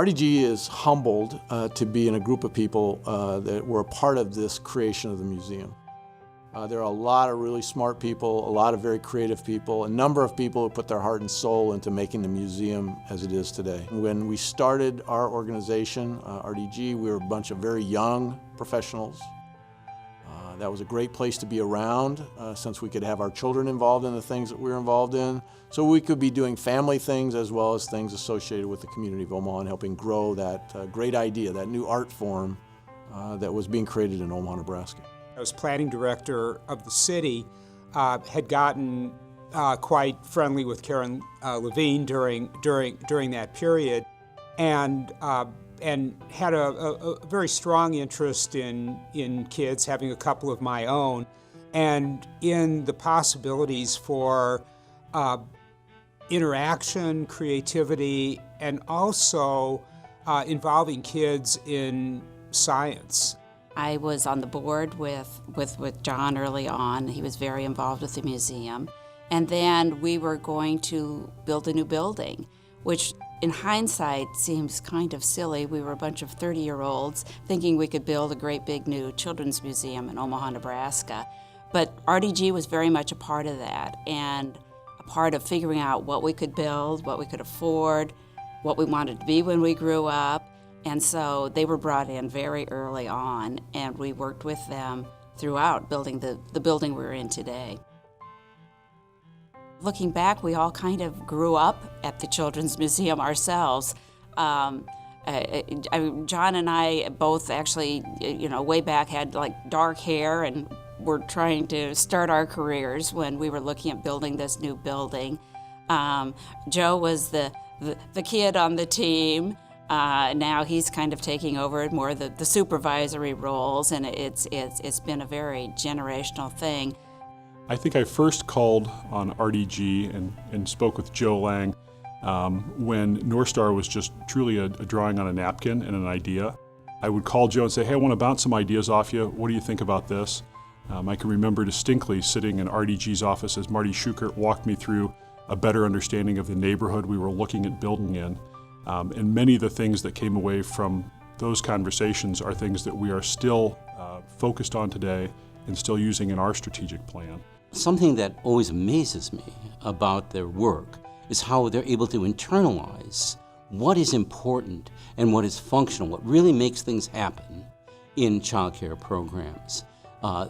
RDG is humbled to be in a group of people that were a part of this creation of the museum. There are a lot of really smart people, a lot of very creative people, a number of people who put their heart and soul into making the museum as it is today. When we started our organization, RDG, we were a bunch of very young professionals. That was a great place to be around since we could have our children involved in the things that we were involved in. So we could be doing family things as well as things associated with the community of Omaha and helping grow that great idea, that new art form that was being created in Omaha, Nebraska. I was planning director of the city, had gotten quite friendly with Karen Levine during that period, and had a very strong interest in kids, having a couple of my own, and in the possibilities for interaction, creativity, and also involving kids in science. I was on the board with John early on. He was very involved with the museum. And then we were going to build a new building, which in hindsight seems kind of silly. We were a bunch of 30-year-olds thinking we could build a great big new children's museum in Omaha, Nebraska. But RDG was very much a part of that, and a part of figuring out what we could build, what we could afford, what we wanted to be when we grew up. And so they were brought in very early on, and we worked with them throughout building the building we're in today. Looking back, we all kind of grew up at the Children's Museum ourselves. John and I both actually, way back had like dark hair and were trying to start our careers when we were looking at building this new building. Joe was the kid on the team. Now he's kind of taking over more the supervisory roles, and it's been a very generational thing. I think I first called on RDG and spoke with Joe Lang when North Star was just truly a drawing on a napkin and an idea. I would call Joe and say, hey, I want to bounce some ideas off you. What do you think about this? I can remember distinctly sitting in RDG's office as Marty Schukert walked me through a better understanding of the neighborhood we were looking at building in. And many of the things that came away from those conversations are things that we are still focused on today and still using in our strategic plan. Something that always amazes me about their work is how they're able to internalize what is important and what is functional, what really makes things happen in child care programs.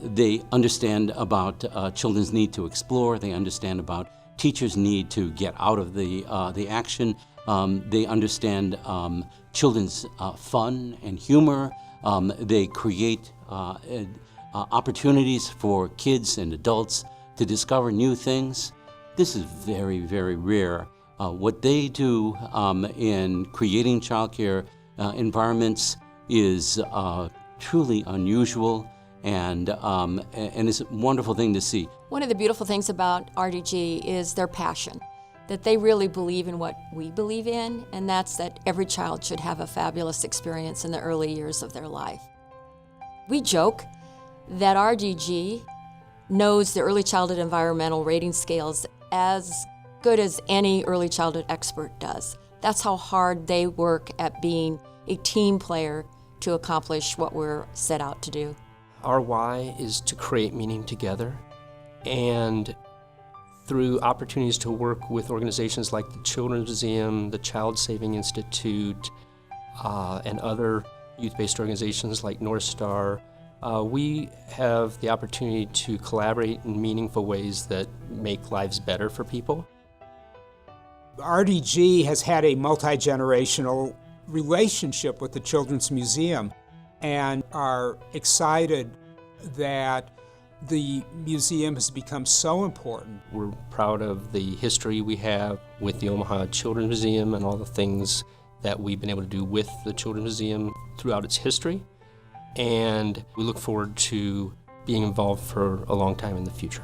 They understand about children's need to explore, they understand about teachers' need to get out of the action, they understand children's fun and humor, they create opportunities for kids and adults to discover new things. This is very, very rare. What they do in creating childcare environments is truly unusual, and it's a wonderful thing to see. One of the beautiful things about RDG is their passion, that they really believe in what we believe in, and that's that every child should have a fabulous experience in the early years of their life. We joke that RDG knows the early childhood environmental rating scales as good as any early childhood expert does. That's how hard they work at being a team player to accomplish what we're set out to do. Our why is to create meaning together, and through opportunities to work with organizations like the Children's Museum, the Child Saving Institute, and other youth-based organizations like North Star, we have the opportunity to collaborate in meaningful ways that make lives better for people. RDG has had a multi-generational relationship with the Children's Museum and are excited that the museum has become so important. We're proud of the history we have with the Omaha Children's Museum and all the things that we've been able to do with the Children's Museum throughout its history. And we look forward to being involved for a long time in the future.